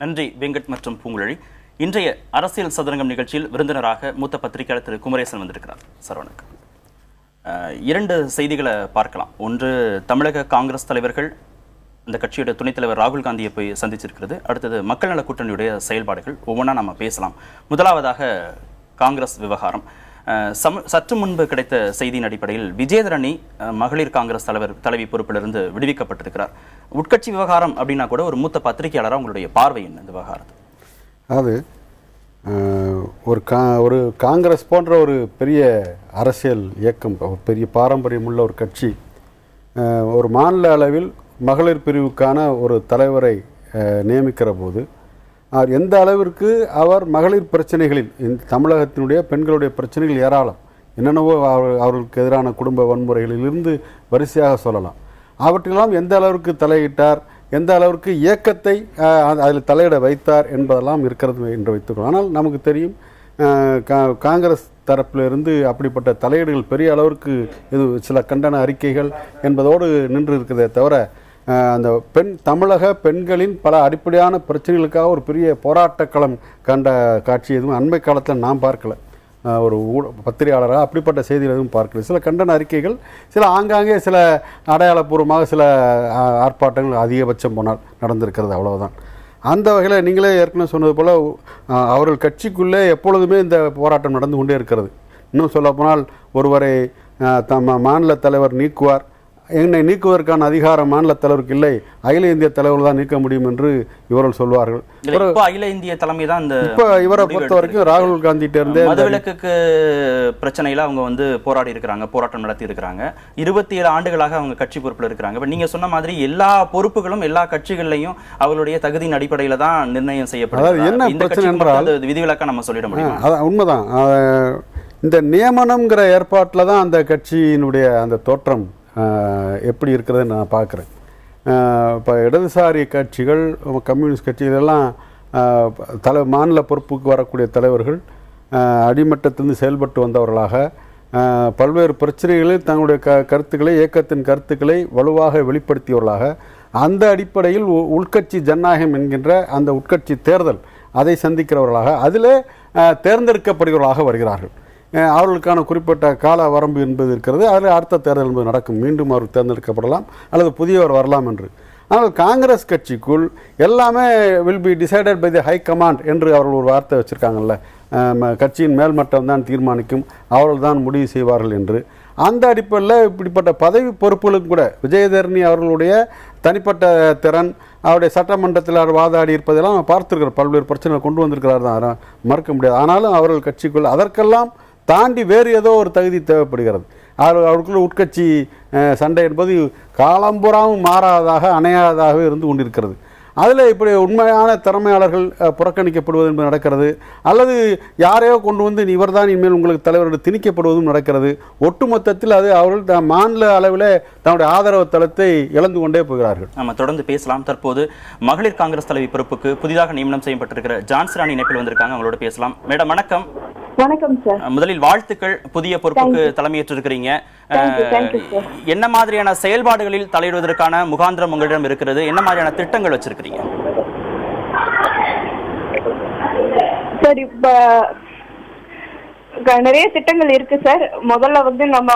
நன்றி வெங்கட் மற்றும் பூங்குழலி. இன்றைய அரசியல் சதுரங்கம் நிகழ்ச்சியில் விருந்தினராக மூத்த பத்திரிகையாளர் திரு குமரேசன் வந்திருக்கிறார். சார் வணக்கம். இரண்டு செய்திகளை பார்க்கலாம். ஒன்று, தமிழக காங்கிரஸ் தலைவர்கள் இந்த கட்சியோட துணைத் தலைவர் ராகுல் காந்தியை போய் சந்திச்சிருக்கிறது. அடுத்தது மக்கள் நல கூட்டணியுடைய செயல்பாடுகள். ஒவ்வொன்றா நம்ம பேசலாம். முதலாவதாக காங்கிரஸ் விவகாரம். சற்று முன்பு கிடைத்த செய்தியின் அடிப்படையில் விஜயதரணி மகளிர் காங்கிரஸ் தலைவி பொறுப்பிலிருந்து விடுவிக்கப்பட்டிருக்கிறார். உட்கட்சி விவகாரம் அப்படின்னா கூட ஒரு மூத்த பத்திரிகையாளராக உங்களுடைய பார்வை என்ன இந்த விவகாரத்தை? அது ஒரு காங்கிரஸ் போன்ற ஒரு பெரிய அரசியல் இயக்கம், பெரிய பாரம்பரியமுள்ள ஒரு கட்சி ஒரு மாநில அளவில் மகளிர் பிரிவுக்கான ஒரு தலைவரை நியமிக்கிற போது அவர் எந்த அளவிற்கு அவர் மகளிர் பிரச்சனைகளில் இந்த தமிழகத்தினுடைய பெண்களுடைய பிரச்சனைகள் ஏராளம், என்னென்னவோ அவர்களுக்கு எதிரான குடும்ப வன்முறைகளிலிருந்து வரிசையாக சொல்லலாம், அவற்றெல்லாம் எந்த அளவிற்கு தலையிட்டார், எந்த அளவிற்கு இயக்கத்தை அதில் தலையிட வைத்தார் என்பதெல்லாம் இருக்கிறது என்று வைத்துக்கொள்ளும். ஆனால் நமக்கு தெரியும் காங்கிரஸ் தரப்பிலிருந்து அப்படிப்பட்ட தலையீடுகள் பெரிய அளவிற்கு இது சில கண்டன அறிக்கைகள் என்பதோடு நின்று இருக்கிறதே தவிர அந்த தமிழக பெண்களின் பல அடிப்படையான பிரச்சனைகளுக்காக ஒரு பெரிய போராட்டக்களம் கண்ட காட்சி எதுவும் அண்மை காலத்தில் நாம் பார்க்கல. ஒரு பத்திரிகையாளராக அப்படிப்பட்ட செய்திகள் எதுவும் பார்க்கல. சில கண்டன அறிக்கைகள், சில ஆங்காங்கே சில அடையாளப்பூர்வமாக சில ஆர்ப்பாட்டங்கள் அதிகபட்சம் போனால் நடந்திருக்கிறது, அவ்வளவுதான். அந்த வகையில் நீங்களே ஏற்கனவே சொன்னது போல் அவர்கள் கட்சிக்குள்ளே எப்பொழுதுமே இந்த போராட்டம் நடந்து கொண்டே இருக்கிறது. இன்னும் சொல்லப்போனால் ஒருவரை மாநில தலைவர் நீக்குவார், என்னை நீக்குவதற்கான அதிகாரம் மாநில தலைவருக்கு இல்லை, அகில இந்திய தலைவர் தான் நீக்க முடியும் என்று இவர்கள் சொல்வார்கள். அகில இந்திய தலைமை தான் இப்போ இவரை பொறுத்த வரைக்கும் ராகுல் காந்திட்ட இருந்தே மதுவிலக்கு பிரச்சனையில அவங்க போராடி இருக்கிறாங்க, போராட்டம் நடத்தி இருக்கிறாங்க. 27 ஆண்டுகளாக அவங்க கட்சி பொறுப்பில் இருக்கிறாங்க. இப்ப நீங்க சொன்ன மாதிரி எல்லா பொறுப்புகளும் எல்லா கட்சிகள்லையும் அவர்களுடைய தகுதியின் அடிப்படையில தான் நிர்ணயம் செய்யப்படுது. என்ன பிரச்சனை என்றால் விதிவிலக்கா நம்ம சொல்லிட முடியும். அதான் உண்மைதான். இந்த நியமனம்ங்கிற ஏற்பாட்டில் தான் அந்த கட்சியினுடைய அந்த தோற்றம் எப்படி இருக்கிறதுன்னு நான் பார்க்குறேன். இப்போ இடதுசாரி கட்சிகள், கம்யூனிஸ்ட் கட்சிகளெல்லாம் மாநில பொறுப்புக்கு வரக்கூடிய தலைவர்கள் அடிமட்டத்திலிருந்து செயல்பட்டு வந்தவர்களாக பல்வேறு பிரச்சனைகளில் தங்களுடைய கருத்துக்களை, இயக்கத்தின் கருத்துக்களை வலுவாக வெளிப்படுத்தியவர்களாக, அந்த அடிப்படையில் உள்கட்சி ஜனநாயகம் என்கின்ற அந்த உட்கட்சி தேர்தல் அதை சந்திக்கிறவர்களாக, அதில் தேர்ந்தெடுக்கப்படுகிறவர்களாக வருகிறார்கள். அவர்களுக்கான குறிப்பிட்ட கால வரம்பு என்பது இருக்கிறது. அதில் அடுத்த தேர்தல் என்பது நடக்கும், மீண்டும் அவர் தேர்ந்தெடுக்கப்படலாம் அல்லது புதியவர் வரலாம் என்று. ஆனால் காங்கிரஸ் கட்சிக்குள் எல்லாமே will be decided by the high command என்று அவர்கள் ஒரு வார்த்தை வச்சுருக்காங்கல்ல, கட்சியின் மேல்மட்டம் தான் தீர்மானிக்கும், அவர்கள் தான் முடிவு செய்வார்கள் என்று. அந்த அடிப்படையில் இப்படிப்பட்ட பதவி பொறுப்புகளும் கூட விஜயதரணி அவர்களுடைய தனிப்பட்ட திறன், அவருடைய சட்டமன்றத்தில் அவர் வாதாடி இருப்பதெல்லாம் பார்த்துருக்கிறார், பல்வேறு பிரச்சனைகளை கொண்டு வந்திருக்கிறார் தான் மறுக்க முடியாது. ஆனாலும் அவர்கள் கட்சிக்குள் அதற்கெல்லாம் தாண்டி வேறு ஏதோ ஒரு தகுதி தேவைப்படுகிறது. அவருக்குள்ள உட்கட்சி சண்டை என்பது காலம்புறாவும் மாறாததாக, அணையாததாக இருந்து கொண்டிருக்கிறது. அதில் இப்படி உண்மையான திறமையாளர்கள் புறக்கணிக்கப்படுவது என்பது நடக்கிறது, அல்லது யாரையோ கொண்டு வந்து இவர் தான் இனிமேல் உங்களுக்கு தலைவர்கள் திணிக்கப்படுவதும் நடக்கிறது. ஒட்டுமொத்தத்தில் அது அவர்கள் மாநில அளவில் தன்னுடைய ஆதரவு தளத்தை இழந்து கொண்டே போகிறார்கள். நம்ம தொடர்ந்து பேசலாம். தற்போது மகளிர் காங்கிரஸ் தலைவி பொறுப்புக்கு புதிதாக நியமனம் செய்யப்பட்டிருக்கிற ஜான்சி ராணி இணைப்பில் வந்திருக்காங்க, அவங்களோட பேசலாம். மேடம் வணக்கம். வணக்கம் சார். முதலில் வாழ்த்துக்கள், புதிய பொறுப்புக்கு தலைமையேற்றிருக்கிறீங்க. என்ன மாதிரியான செயல்பாடுகளில் தலையிடுவதற்கான முகாந்திரம் உங்களிடம் இருக்கிறது? என்ன மாதிரியான திட்டங்கள் வச்சிருக்கிறீங்க? சார், இப்ப நிறைய திட்டங்கள் இருக்கு சார். முதல்ல நம்ம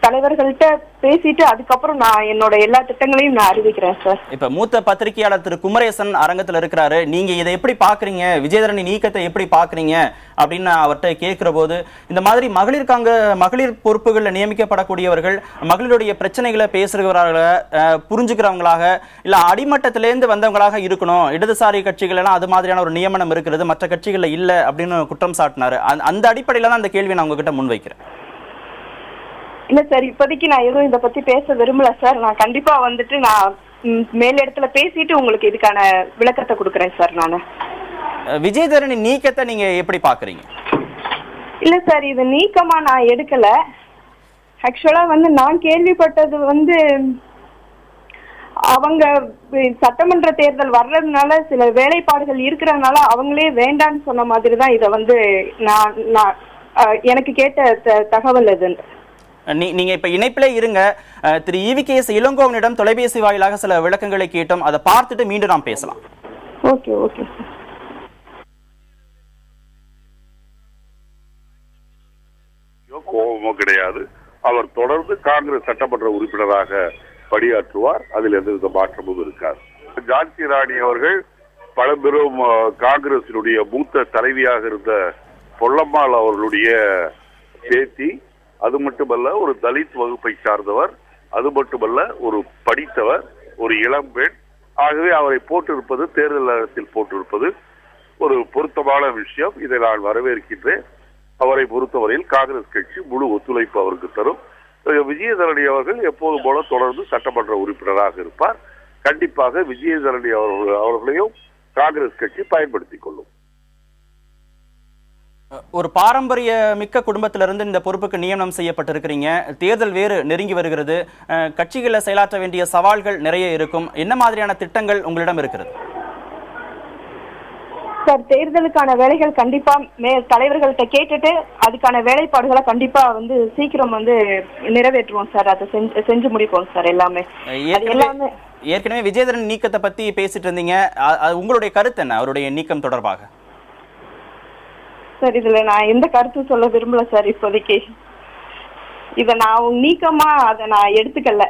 தலைவர்கள்ட்ட பேசிட்டு அதுக்கப்புறம் நான் என்னோட எல்லா திட்டங்களையும் நான் அறிவிக்கிறேன் சார். இப்ப மூத்த பத்திரிகையாளர் திரு குமரேசன் அரங்கத்தில் இருக்கிறாரு. நீங்க இதை எப்படி பாக்குறீங்க, விஜயதரணி நீக்கத்தை எப்படி பாக்குறீங்க அப்படின்னு அவர்கிட்ட கேட்கிற போது, இந்த மாதிரி மகளிர் பொறுப்புகளில் நியமிக்கப்படக்கூடியவர்கள் மகளிருடைய பிரச்சனைகளை பேசுகிறவர்களாக, புரிஞ்சுக்கிறவங்களாக, இல்ல அடிமட்டத்திலேருந்து வந்தவங்களாக இருக்கணும், இடதுசாரி கட்சிகள் எல்லாம் அது மாதிரியான ஒரு நியமனம் இருக்கிறது, மற்ற கட்சிகள்ல இல்ல அப்படின்னு குற்றம் சாட்டினாரு. அந்த அடிப்படையில தான் அந்த கேள்வியை நான் உங்ககிட்ட முன்வைக்கிறேன். இல்ல சார், இப்போதைக்கு நான் எதுவும் இதை பத்தி பேச விரும்பல சார். நான் கண்டிப்பா நான் மேலிடத்துல பேசிட்டு உங்களுக்கு இதுக்கான விளக்கத்தை கொடுக்குறேன் சார். நானு விஜயதரணி நீக்கத்தை நீங்க எப்படி பாக்குறீங்க? இல்ல சார், இது நீக்கமா நான் எடுக்கல. ஆக்சுவலா நான் கேள்விப்பட்டது அவங்க சட்டமன்ற தேர்தல் வர்றதுனால சில வேலைப்பாடுகள் இருக்கிறதுனால அவங்களே வேண்டான்னு சொன்ன மாதிரி தான் இதை நான் எனக்கு கேட்ட தகவல் அது. நீங்க இப்ப இணைப்பிலே இருங்க. திரு EVKS இளங்கோவனிடம் தொலைபேசி வாயிலாக சில விளக்கங்களை கேட்டோம், அதை பார்த்துட்டு மீண்டும் நாம் பேசலாம். Okay okay sir. கோபமோ கிடையாது. அவர் தொடர்ந்து காங்கிரஸ் சட்டமன்ற உறுப்பினராக பணியாற்றுவார். அதில் எந்தவித மாற்றமும் இருக்காது. ஜான்சி ராணி அவர்கள் பழம்பெரும் காங்கிரசினுடைய மூத்த தலைவியாக இருந்த பொல்லம்மாள் அவர்களுடைய பேத்தி. அது மட்டுமல்ல, ஒரு தலித் வகுப்பை சார்ந்தவர். அது மட்டுமல்ல, ஒரு படித்தவர், ஒரு இளம்பெண். ஆகவே அவரை போட்டிருப்பது, தேர்தல் நேரத்தில் போட்டிருப்பது ஒரு பொருத்தமான விஷயம். இதை நான் வரவேற்கின்றேன். அவரை பொறுத்தவரையில் காங்கிரஸ் கட்சி முழு ஒத்துழைப்பு அவருக்கு தரும். விஜயதரணி அவர்கள் எப்போதும் போல தொடர்ந்து சட்டமன்ற உறுப்பினராக இருப்பார். கண்டிப்பாக விஜயதரணி அவர்களையும் காங்கிரஸ் கட்சி பயன்படுத்திக் கொள்ளும். ஒரு பாரம்பரிய மிக்க குடும்பத்திலிருந்து இந்த பொறுப்புக்கு நியமனம் செய்யப்பட்டிருக்கிறீங்க. தேர்தல் வேறு நெருங்கி வருகிறது. கட்சிகளில் செயலாற்ற வேண்டிய சவால்கள் நிறைய இருக்கும். என்ன மாதிரியான திட்டங்கள் உங்களிடம் இருக்கிறது? சார், தேர்தலுக்கான வேலைகள் கண்டிப்பா தலைவர்கள்ட்ட கேட்டுட்டு அதுக்கான வேலைப்பாடுகளை கண்டிப்பா சீக்கிரம் நிறைவேற்றுவோம் சார். அதை செஞ்சு முடிப்போம் சார். எல்லாமே ஏற்கனவே விஜயதரணி நீக்கத்தை பத்தி பேசிட்டு இருந்தீங்க. உங்களுடைய கருத்து என்ன அவருடைய நீக்கம் தொடர்பாக? சார், இதுல நான் எந்த கருத்தும் சொல்ல விரும்பல சார். இப்போதைக்கு இத நான் நீக்கமா அதை நான் எடுத்துக்கல.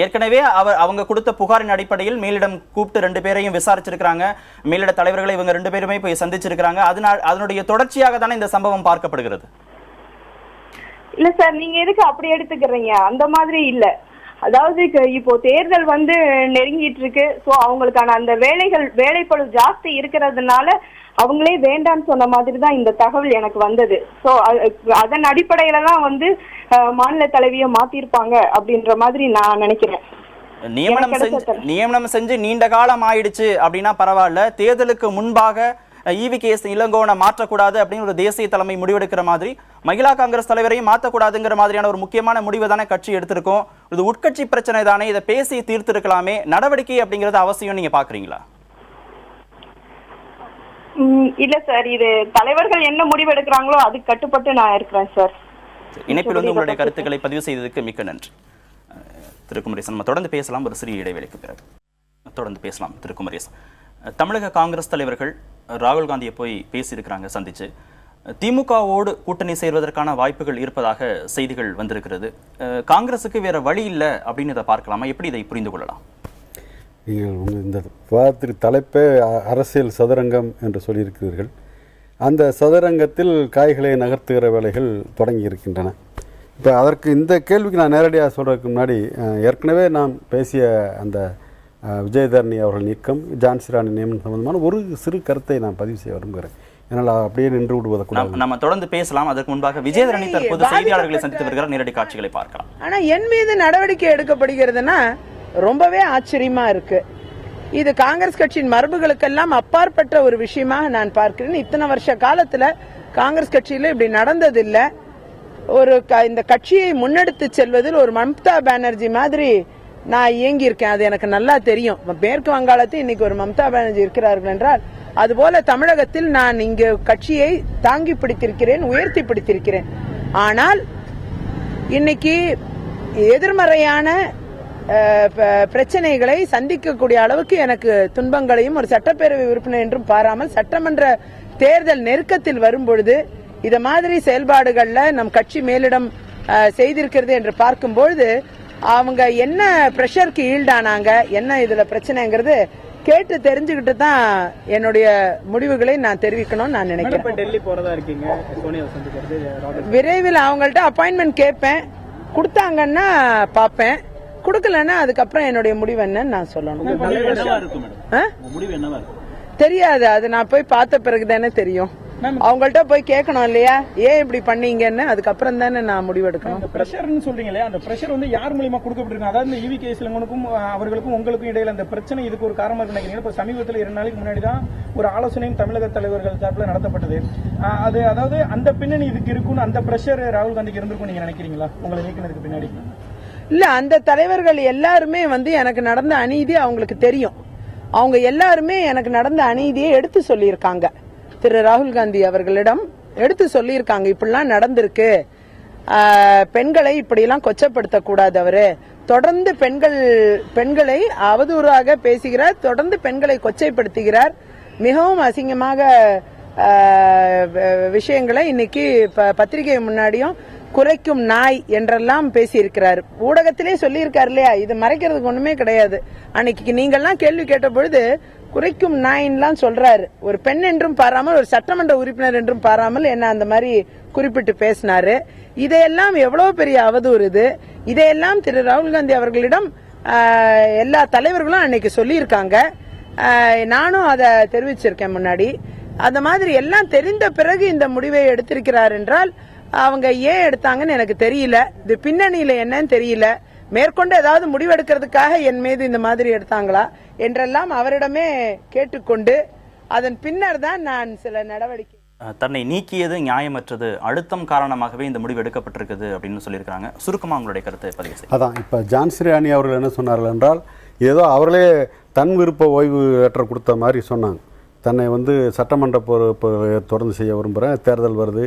ஏற்கனவே அவங்க கொடுத்த புகாரின் அடிப்படையில் மேலிடம் கூப்பிட்டு 2 பேரையும் விசாரிச்சிருக்காங்க. மேலிட தலைவர்களை இவங்க 2 பேருமே போய் சந்திச்சிருக்காங்க. அதனுடைய தொடர்ச்சியாக தானே இந்த சம்பவம் பார்க்கப்படுகிறது. இல்ல சார், நீங்க எதுக்கு அப்படி எடுத்துக்கிறீங்க? அந்த மாதிரி இல்ல. அதாவது இப்போ தேர்தல் நெருங்கிட்டு இருக்கு. சோ அவங்களுக்கான அந்த வேலைப்பளு ஜாஸ்தி இருக்கிறதுனால அவங்களே வேண்டான்னு சொன்ன மாதிரி தான் இந்த தகவல் எனக்கு வந்தது. சோ அதன் அடிப்படையில தான் மாநில தலைவியை மாத்திருப்பாங்க அப்படின்ற மாதிரி நான் நினைக்கிறேன். நியமனம் செஞ்சு நீண்ட காலம் ஆயிடுச்சு அப்படின்னா பரவாயில்ல. தேர்தலுக்கு முன்பாக EVKS இளங்கோவனை மாற்றக்கூடாது அப்படின்னு ஒரு தேசிய தலைமை முடிவெடுக்கிற மாதிரி மகிழா காங்கிரஸ் தலைவரையும் மாற்றக்கூடாதுங்கிற மாதிரியான ஒரு முக்கியமான முடிவை தானே கட்சி எடுத்திருக்கோம். இது உட்கட்சி பிரச்சனை தானே, இதை பேசி தீர்த்திருக்கலாமே. நடவடிக்கை அப்படிங்கிறது அவசியம் நீங்க பாக்குறீங்களா? இல்ல சார், இது தலைவர்கள் என்ன முடிவு எடுக்கிறாங்களோ அதுக்கு கட்டுப்பட்டு நான் இருக்கிறேன் சார். இணைப்பில் உங்களுடைய கருத்துக்களை பதிவு செய்ததுக்கு மிக்க நன்றி. திரு குமரேசன், நம்ம தொடர்ந்து பேசலாம். ஒரு சிறிய இடைவெளிக்கு பிறகு தொடர்ந்து பேசலாம். திரு குமரேசன், தமிழக காங்கிரஸ் தலைவர்கள் ராகுல் காந்தியை போய் பேசியிருக்கிறாங்க, சந்திச்சு. திமுகவோடு கூட்டணி சேர்வதற்கான வாய்ப்புகள் இருப்பதாக செய்திகள் வந்திருக்கிறது. காங்கிரஸுக்கு வேற வழி இல்லை அப்படின்னு இதை பார்க்கலாமா? எப்படி இதை புரிந்து கொள்ளலாம்? நீங்கள் இந்த விவாதத்திற்கு தலைப்பே அரசியல் சதுரங்கம் என்று சொல்லியிருக்கிறீர்கள். அந்த சதுரங்கத்தில் காய்களை நகர்த்துகிற வேலைகள் தொடங்கி இருக்கின்றன. இப்போ அதற்கு இந்த கேள்விக்கு நான் நேரடியாக சொல்கிறதுக்கு முன்னாடி ஏற்கனவே நாம் பேசிய அந்த விஜயதரணி அவர்கள் நீக்கம், ஜான்சி ராணி நியமனம் சம்பந்தமான ஒரு சிறு கருத்தை நான் பதிவு செய்ய விரும்புகிறேன். என்னால் அப்படியே நின்று விடுவதற்கு நம்ம தொடர்ந்து பேசலாம். அதற்கு முன்பாக விஜயதரணி தற்போது செய்தியாளர்களை சந்தித்து வருகிற நேரடி காட்சிகளை பார்க்கலாம். ஆனா என் மீது நடவடிக்கை எடுக்கப்படுகிறதுனா ரொம்பவே ஆச்சரியமா இருக்கு. இது காங்கிரஸ் கட்சியின் மரபுகளுக்கெல்லாம் அப்பாற்பட்ட ஒரு விஷயமாக நான் பார்க்கிறேன். இத்தனை வருஷ காலத்துல காங்கிரஸ் கட்சியில இப்படி நடந்ததில்லை. இந்த கட்சியை முன்னெடுத்து செல்வதில் ஒரு மம்தா பானர்ஜி மாதிரி நான் இயங்கி இருக்கேன். அது எனக்கு நல்லா தெரியும். மேற்கு வங்காளத்தில் இன்னைக்கு ஒரு மம்தா பானர்ஜி இருக்கிறார்கள் என்றால், அதுபோல தமிழகத்தில் நான் இங்கு கட்சியை தாங்கி பிடித்திருக்கிறேன், உயர்த்தி பிடித்திருக்கிறேன். ஆனால் இன்னைக்கு எதிர்மறையான பிரச்சனைகளை சந்திக்கக்கூடிய அளவுக்கு எனக்கு துன்பங்களையும் ஒரு சட்டப்பேரவை உறுப்பினர் என்றும் பாராமல் சட்டமன்ற தேர்தல் நெருக்கத்தில் வரும்பொழுது இத மாதிரி செயல்பாடுகள்ல நம் கட்சி மேலிடம் செய்திருக்கிறது என்று பார்க்கும்பொழுது அவங்க என்ன பிரஷருக்கு ஈல்டானாங்க, என்ன இதுல பிரச்சனைங்கிறது கேட்டு தெரிஞ்சுக்கிட்டு தான் என்னுடைய முடிவுகளை நான் தெரிவிக்கணும்னு நான் நினைக்கிறேன். டெல்லி போறதா இருக்கீங்க, சோனியா சந்திக்கிறது விரைவில் அவங்கள்ட்ட அப்பாயின்மெண்ட் கேட்பேன். கொடுத்தாங்கன்னா பாப்பேன், கொடுக்கலன்னா அதுக்கப்புறம் என்னுடைய முடிவு என்னன்னு நான் சொல்லணும். தெரியாது, அது நான் போய் பார்த்த பிறகுதானே தெரியும். அவங்கள்ட்ட போய் கேட்கணும் இல்லையா, ஏன் இப்படி பண்ணீங்கன்னு. அதுக்கப்புறம் தானே நான் முடிவெடுக்கணும். பிரஷர்னு சொல்றீங்களே, அந்த பிரஷர் யார் மூலமா கொடுக்கப்பட்டிருக்கு? அதாவது EVKS இளங்கோவனுக்கும் அவர்களுக்கும் உங்களுக்கும் இடையில அந்த பிரச்சனை இதுக்கு ஒரு காரணமா நினைக்கிறீங்க. இப்ப சமீபத்தில் 2 நாளைக்கு முன்னாடி தான் ஒரு ஆலோசனையும் தமிழக தலைவர்கள் தரப்புல நடத்தப்பட்டது. அது அதாவது அந்த பின்னணி இதுக்கு இருக்குன்னு, அந்த பிரஷர் ராகுல் காந்திக்கு இருந்திருக்கும் நீங்க நினைக்கிறீங்களா உங்களை நீக்கினதுக்கு பின்னாடி? இல்ல, அந்த தலைவர்கள் எல்லாருமே எனக்கு நடந்த அநீதி அவங்களுக்கு தெரியும். அவங்க எல்லாருமே எனக்கு நடந்த அநீதியை எடுத்து சொல்லியிருக்காங்க. திரு ராகுல் காந்தி அவர்களிடம் எடுத்து சொல்லியிருக்காங்க, இப்படிலாம் நடந்திருக்கு, பெண்களை இப்படியெல்லாம் கொச்சப்படுத்த கூடாது, அவரு தொடர்ந்து பெண்களை அவதூறாக பேசுகிறார், தொடர்ந்து பெண்களை கொச்சைப்படுத்துகிறார். மிகவும் அசிங்கமாக விஷயங்களை இன்னைக்கு பத்திரிகை முன்னாடியும் குறைக்கும் நாய் என்றெல்லாம் பேசியிருக்கிறார். ஊடகத்திலே சொல்லியிருக்காரு இல்லையா, இது மறைக்கிறதுக்கு ஒண்ணுமே கிடையாது. அன்னைக்கு நீங்கள்லாம் கேள்வி கேட்ட பொழுது குறைக்கும் நாயின்லாம் சொல்றாரு. ஒரு பெண் என்றும் பாராமல், ஒரு சட்டமன்ற உறுப்பினர் என்றும் பாராமல் என்ன அந்த மாதிரி குறிப்பிட்டு பேசினாரு. இதையெல்லாம் எவ்வளவு பெரிய அவதூறு இது. இதையெல்லாம் திரு ராகுல் காந்தி அவர்களிடம் எல்லா தலைவர்களும் அன்னைக்கு சொல்லியிருக்காங்க. நானும் அதை தெரிவிச்சிருக்கேன் முன்னாடி. அந்த மாதிரி எல்லாம் தெரிந்த பிறகு இந்த முடிவை எடுத்திருக்கிறார் என்றால் அவங்க ஏன் எடுத்தாங்கன்னு எனக்கு தெரியல. இது பின்னணியில என்னன்னு தெரியல. மேற்கொண்டு ஏதாவது முடிவெடுக்கிறதுக்காக என் மீது இந்த மாதிரி எடுத்தாங்களா என்றெல்லாம் அவரிடமே கேட்டுக்கொண்டு அதன் பின்னர் தான் நான் சில நடவடிக்கை. தன்னை நீக்கியது நியாயமற்றது, அழுத்தம் காரணமாகவே இந்த முடிவு எடுக்கப்பட்டிருக்குது அப்படின்னு சொல்லியிருக்காங்க. சுருக்கமாக உங்களுடைய கருத்தை பதிவு செய்ய. அதான் இப்போ ஜான்சி ராணி அவர்கள் என்ன சொன்னார்கள் என்றால், ஏதோ அவர்களே தன் விருப்ப ஓய்வு லெட்டர் கொடுத்த மாதிரி சொன்னாங்க. தன்னை சட்டமன்ற பொறுப்பு தொடர்ந்து செய்ய விரும்புகிறேன், தேர்தல் வருது,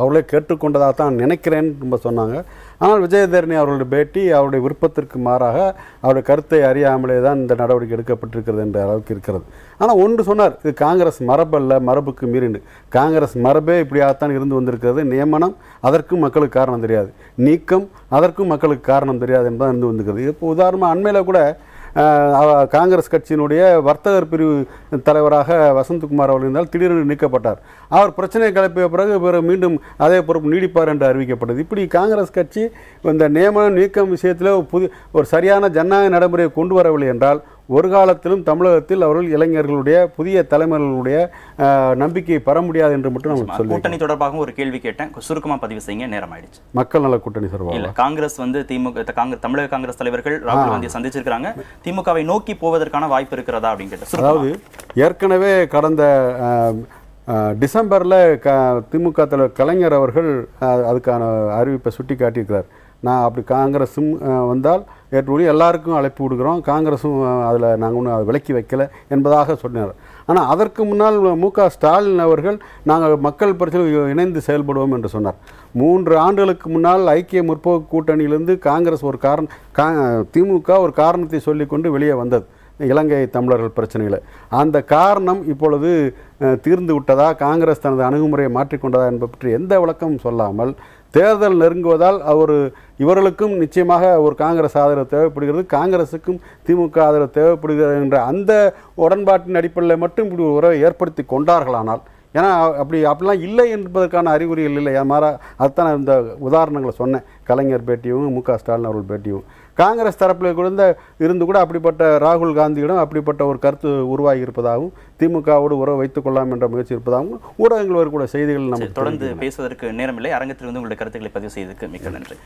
அவளே கேட்டுக்கொண்டதாக தான் நினைக்கிறேன்னு ரொம்ப சொன்னாங்க. ஆனால் விஜயதரணி அவர்களுடைய பேட்டி அவருடைய விருப்பத்திற்கு மாறாக அவருடைய கருத்தை அறியாமலே தான் இந்த நடவடிக்கை எடுக்கப்பட்டிருக்கிறது என்ற அளவுக்கு இருக்கிறது. ஆனால் ஒன்று சொன்னார், இது காங்கிரஸ் மரபல்ல, மரபுக்கு மீறிண்டு. காங்கிரஸ் மரபே இப்படியாகத்தான் இருந்து வந்திருக்கிறது. நியமனம் அதற்கும் மக்களுக்கு காரணம் தெரியாது, நீக்கம் அதற்கும் மக்களுக்கு காரணம் தெரியாது என்பதாக இருந்து வந்திருக்கிறது. இப்போ உதாரணமாக அண்மையில் கூட காங்கிரஸ் கட்சியினுடைய வர்த்தகர் பிரிவு தலைவராக வசந்தகுமார் அவர்கள் இருந்தால் திடீரென்று நீக்கப்பட்டார். அவர் பிரச்சனையை கிளப்பிய பிறகு மீண்டும் அதே பொறுப்பு நீடிப்பார் என்று அறிவிக்கப்பட்டது. இப்படி காங்கிரஸ் கட்சி இந்த நியமனம் நீக்கம் விஷயத்தில் ஒரு சரியான ஜனநாயக நடைமுறையை கொண்டு வரவில்லை என்றால் ஒரு காலத்திலும் தமிழகத்தில் அவர்கள் இளைஞர்களுடைய புதிய தலைமைகளுடைய நம்பிக்கையை பெற முடியாது என்று மட்டும் நம்ம சொல்லி. கூட்டணி தொடர்பாக ஒரு கேள்வி கேட்டேன், சுருக்கமாக பதிவு செய்யுங்க, நேரம் ஆயிடுச்சு. மக்கள் நல கூட்டணி சார்பாக காங்கிரஸ் தமிழக காங்கிரஸ் தலைவர்கள் ராகுல் காந்தியை சந்திச்சிருக்காங்க. திமுகவை நோக்கி போவதற்கான வாய்ப்பு இருக்கிறதா அப்படின்னு கேட்டேன். அதாவது ஏற்கனவே கடந்த டிசம்பரில் திமுக தலைவர் கலைஞர் அவர்கள் அதுக்கான அறிவிப்பை சுட்டி காட்டியிருக்கிறார். நான் அப்படி காங்கிரஸும் வந்தால் ஏற்றுக்கூடி எல்லாருக்கும் அழைப்பு கொடுக்குறோம், காங்கிரஸும் அதில் நாங்கள் ஒன்றும் அதை விலக்கி வைக்கலை என்பதாக சொன்னார். ஆனால் அதற்கு முன்னால் ஸ்டாலின் அவர்கள் நாங்கள் மக்கள் பிரச்சனை இணைந்து செயல்படுவோம் என்று சொன்னார். 3 ஆண்டுகளுக்கு முன்னால் ஐக்கிய முற்போக்கு கூட்டணியிலிருந்து காங்கிரஸ் திமுக ஒரு காரணத்தை சொல்லிக்கொண்டு வெளியே வந்தது, இலங்கை தமிழர்கள் பிரச்சனைகளை. அந்த காரணம் இப்பொழுது தீர்ந்து விட்டதா, காங்கிரஸ் தனது அணுகுமுறையை மாற்றிக்கொண்டதா என்பதை பற்றி எந்த விளக்கமும் சொல்லாமல் தேர்தல் நெருங்குவதால் இவர்களுக்கும் நிச்சயமாக ஒரு காங்கிரஸ் ஆதரவு தேவைப்படுகிறது, காங்கிரஸுக்கும் திமுக ஆதரவு தேவைப்படுகிறது என்ற அந்த உடன்பாட்டின் அடிப்படையில் மட்டும் இப்படி உறவை ஏற்படுத்தி கொண்டார்களானால், ஏன்னா அப்படிலாம் இல்லை என்பதற்கான அறிகுறிகள் இல்லை. மாறா அதுதான் இந்த உதாரணங்களை சொன்னேன், கலைஞர் பேட்டியும் முக ஸ்டாலின் அவர்கள் பேட்டியும். காங்கிரஸ் தரப்பில் இருந்து கூட அப்படிப்பட்ட ராகுல் காந்தியிடம் அப்படிப்பட்ட ஒரு கருத்து உருவாகி இருப்பதாகவும் திமுகவோடு உறவு வைத்துக் கொள்ளலாம் என்ற முயற்சி இருப்பதாகவும் ஊடகங்கள் கூட செய்திகள் நம்ம தொடர்ந்து பேசுவதற்கு நேரமில்லை. அரங்கத்தில் உங்களுடைய கருத்துக்களை பதிவு செய்ததற்கு மிக்க நன்றி.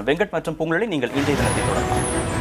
வெங்கட் மற்றும் பூங்குழலி, நீங்கள் இன்றைய தினத்தை தொடரலாம்.